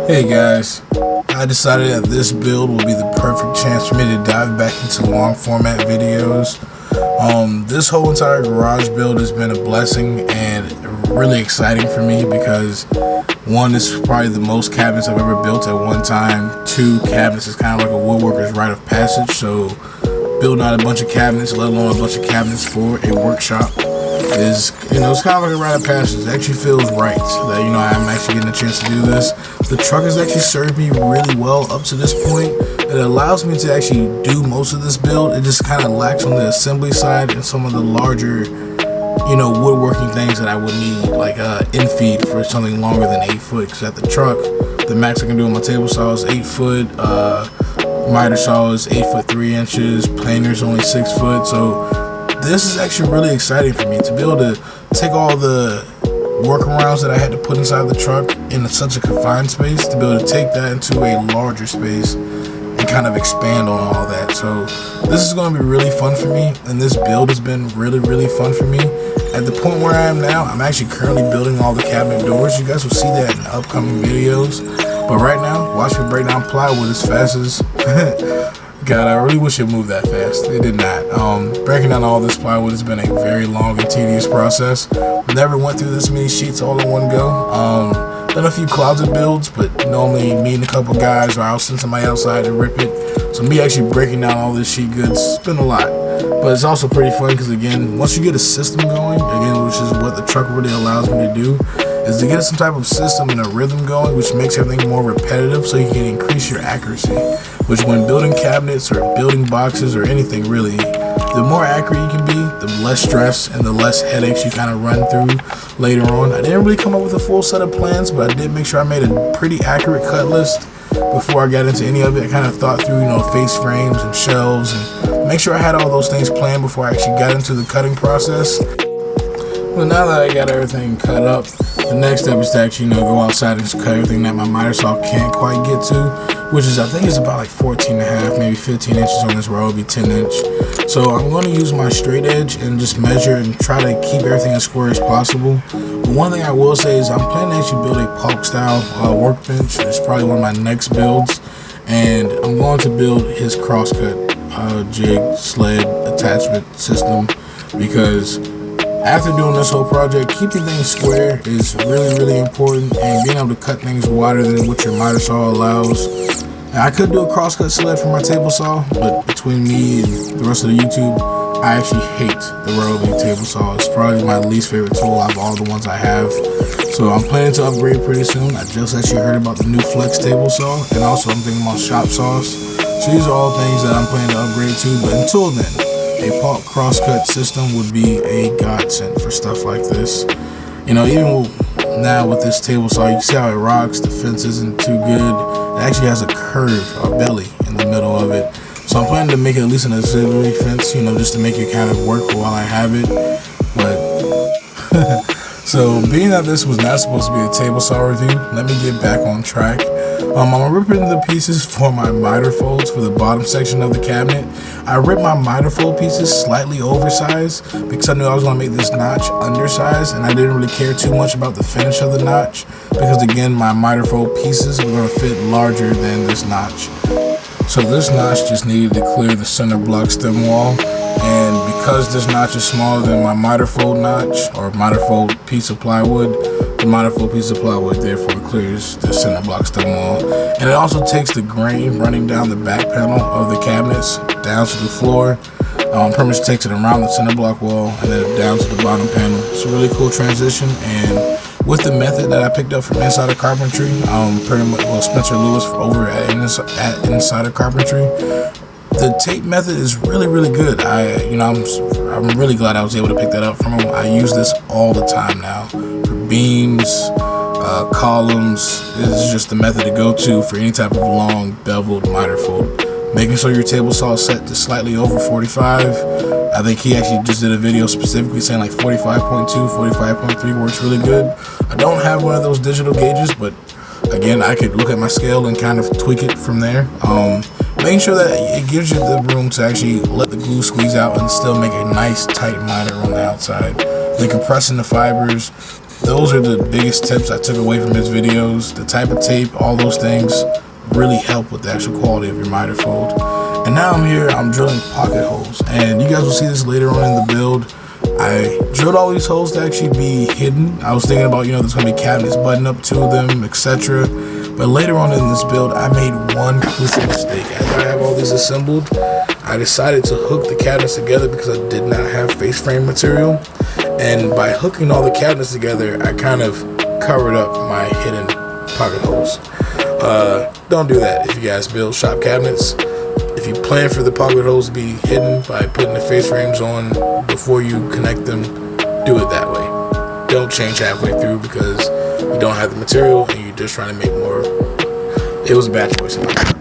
Hey guys, I decided that this build will be the perfect chance for me to dive back into long format videos. This whole entire garage build has been a blessing and really exciting for me because one, this is probably the most cabinets I've ever built at one time. Two, cabinets is kind of like a woodworker's rite of passage, so building out a bunch of cabinets, let alone a bunch of cabinets for a workshop is, it's kind of like a rite of passage. It actually feels right that, I'm actually getting a chance to do this. The truck has actually served me really well up to this point. It allows me to actually do most of this build. It just kind of lacks on the assembly side and some of the larger, woodworking things that I would need, like infeed for something longer than 8 foot. Because at the truck, the max I can do on my table saw is 8 foot. Miter saw is 8 foot 3 inches. Planer's only 6 foot. So this is actually really exciting for me to be able to take all the workarounds that I had to put inside the truck in such a confined space, to be able to take that into a larger space and kind of expand on all that. So this is going to be really fun for me, and this build has been really fun for me. At the point where I am now, I'm actually currently building all the cabinet doors. You guys will see that in the upcoming videos, but right now watch me break down plywood as fast as God, I really wish it moved that fast. It did not. Breaking down all this plywood has been a very long and tedious process. Never went through this many sheets all in one go. Done a few closet builds, but normally me and a couple guys, or I'll send somebody outside to rip it. So me actually breaking down all this sheet goods, it's been a lot. But it's also pretty fun because, again, once you get a system going, again, which is what the truck really allows me to do, is to get some type of system and a rhythm going, which makes everything more repetitive, so you can increase your accuracy. Which, when building cabinets or building boxes or anything really, the more accurate you can be, the less stress and the less headaches you kind of run through later on. I didn't really come up with a full set of plans, but I did make sure I made a pretty accurate cut list before I got into any of it. I kind of thought through, face frames and shelves, and make sure I had all those things planned before I actually got into the cutting process. But now that I got everything cut up, the next step is to actually, go outside and cut everything that my miter saw can't quite get to, which is, I think it's about like 14.5, maybe 15 inches on this row, it'll be 10 inch. So I'm going to use my straight edge and just measure and try to keep everything as square as possible. But one thing I will say is I'm planning to actually build a Polk style workbench. It's probably one of my next builds. And I'm going to build his crosscut jig sled attachment system, because after doing this whole project, keeping things square is really important, and being able to cut things wider than what your miter saw allows. Now, I could do a crosscut sled for my table saw, but between me and the rest of the YouTube, I actually hate the rotary table saw. It's probably my least favorite tool out of all the ones I have. So I'm planning to upgrade pretty soon. I just actually heard about the new flex table saw, and also I'm thinking about shop saws. So these are all things that I'm planning to upgrade to, but until then, a Polk crosscut system would be a godsend for stuff like this. Even now with this table saw, you can see how it rocks. The fence isn't too good. It actually has a curve, a belly in the middle of it. So I'm planning to make it at least an auxiliary fence, just to make it kind of work while I have it. But so being that this was not supposed to be a table saw review, let me get back on track. I'm ripping the pieces for my miter folds for the bottom section of the cabinet. I ripped my miter fold pieces slightly oversized because I knew I was going to make this notch undersized, and I didn't really care too much about the finish of the notch because, again, my miter fold pieces were going to fit larger than this notch. So this notch just needed to clear the center block stem wall, and because this notch is smaller than my miter fold notch or miter fold piece of plywood, the miter fold piece of plywood therefore clears the center block stem wall. And it also takes the grain running down the back panel of the cabinets down to the floor. Pretty much takes it around the center block wall and then down to the bottom panel. It's a really cool transition, and with the method that I picked up from Inside of Carpentry, Spencer Lewis over at Inside of Carpentry, the tape method is really good. I'm really glad I was able to pick that up from him. I use this all the time now for beams, columns. This is just the method to go to for any type of long beveled miter fold. Making sure your table saw is set to slightly over 45. I think he actually just did a video specifically saying like 45.2, 45.3 works really good. I don't have one of those digital gauges, but again, I could look at my scale and kind of tweak it from there. Making sure that it gives you the room to actually let the glue squeeze out and still make a nice tight miter on the outside. Then compressing the fibers, those are the biggest tips I took away from his videos. The type of tape, all those things really help with the actual quality of your miter fold. And now I'm here, I'm drilling pocket holes, and you guys will see this later on in the build. I drilled all these holes to actually be hidden. I was thinking about, there's gonna be cabinets buttoned up to them, etc. But later on in this build, I made one crucial mistake. After I have all these assembled, I decided to hook the cabinets together because I did not have face frame material. And by hooking all the cabinets together, I kind of covered up my hidden pocket holes. Don't do that if you guys build shop cabinets. If you plan for the pocket holes to be hidden by putting the face frames on before you connect them, do it that way. Don't change halfway through because you don't have the material and you're just trying to make more. It was a bad choice in my part.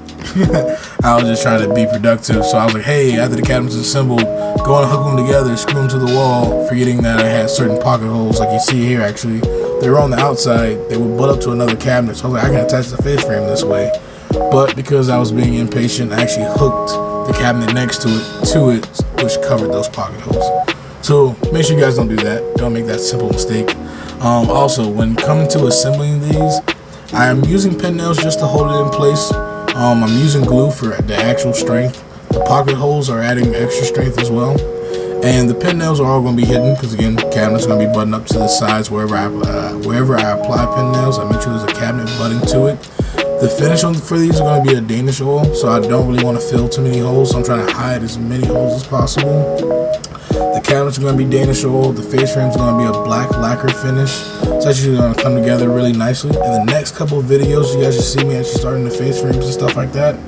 I was just trying to be productive, so I was like, hey, after the cabinets assembled, go and hook them together, screw them to the wall, forgetting that I had certain pocket holes like you see here. Actually, they were on the outside, they would butt up to another cabinet, so I was like, I can attach the face frame this way. But because I was being impatient, I actually hooked the cabinet next to it, which covered those pocket holes. So make sure you guys don't do that. Don't make that simple mistake. Also, when coming to assembling these, I am using pin nails just to hold it in place. I'm using glue for the actual strength. The pocket holes are adding extra strength as well. And the pin nails are all going to be hidden because, again, the cabinet's going to be buttoned up to the sides wherever I apply pin nails. I make sure there's a cabinet butting to it. The finish for these are going to be a Danish oil, so I don't really want to fill too many holes, so I'm trying to hide as many holes as possible. The cabinets are going to be Danish oil. The face frames are going to be a black lacquer finish. It's actually going to come together really nicely. In the next couple of videos, you guys should see me actually starting the face frames and stuff like that.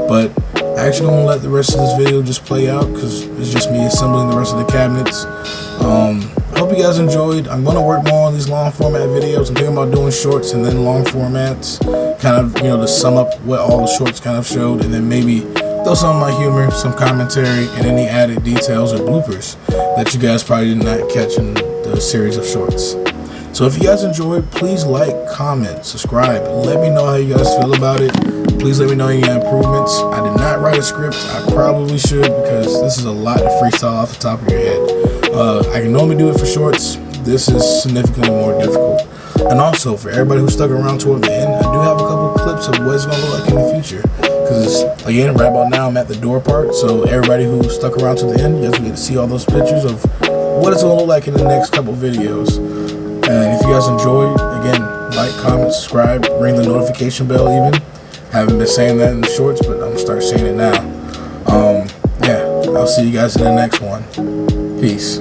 But I actually won't let the rest of this video just play out because it's just me assembling the rest of the cabinets. I hope you guys enjoyed. I'm going to work more on these long format videos. I'm thinking about doing shorts and then long formats, kind of, to sum up what all the shorts kind of showed, and then maybe throw some of my humor, some commentary, and any added details or bloopers that you guys probably did not catch in the series of shorts. So if you guys enjoyed, please like, comment, subscribe. Let me know how you guys feel about it. Please let me know any improvements. I did not write a script. I probably should because this is a lot to freestyle off the top of your head. I can normally do it for shorts. This is significantly more difficult. And also, for everybody who stuck around toward the end, I do have a couple clips of what it's going to look like in the future. Because, again, right about now I'm at the door part, so everybody who stuck around to the end, you guys will get to see all those pictures of what it's going to look like in the next couple videos. And if you guys enjoyed, again, like, comment, subscribe, ring the notification bell even. Haven't been saying that in the shorts, but I'm going to start saying it now. Yeah, I'll see you guys in the next one. Peace.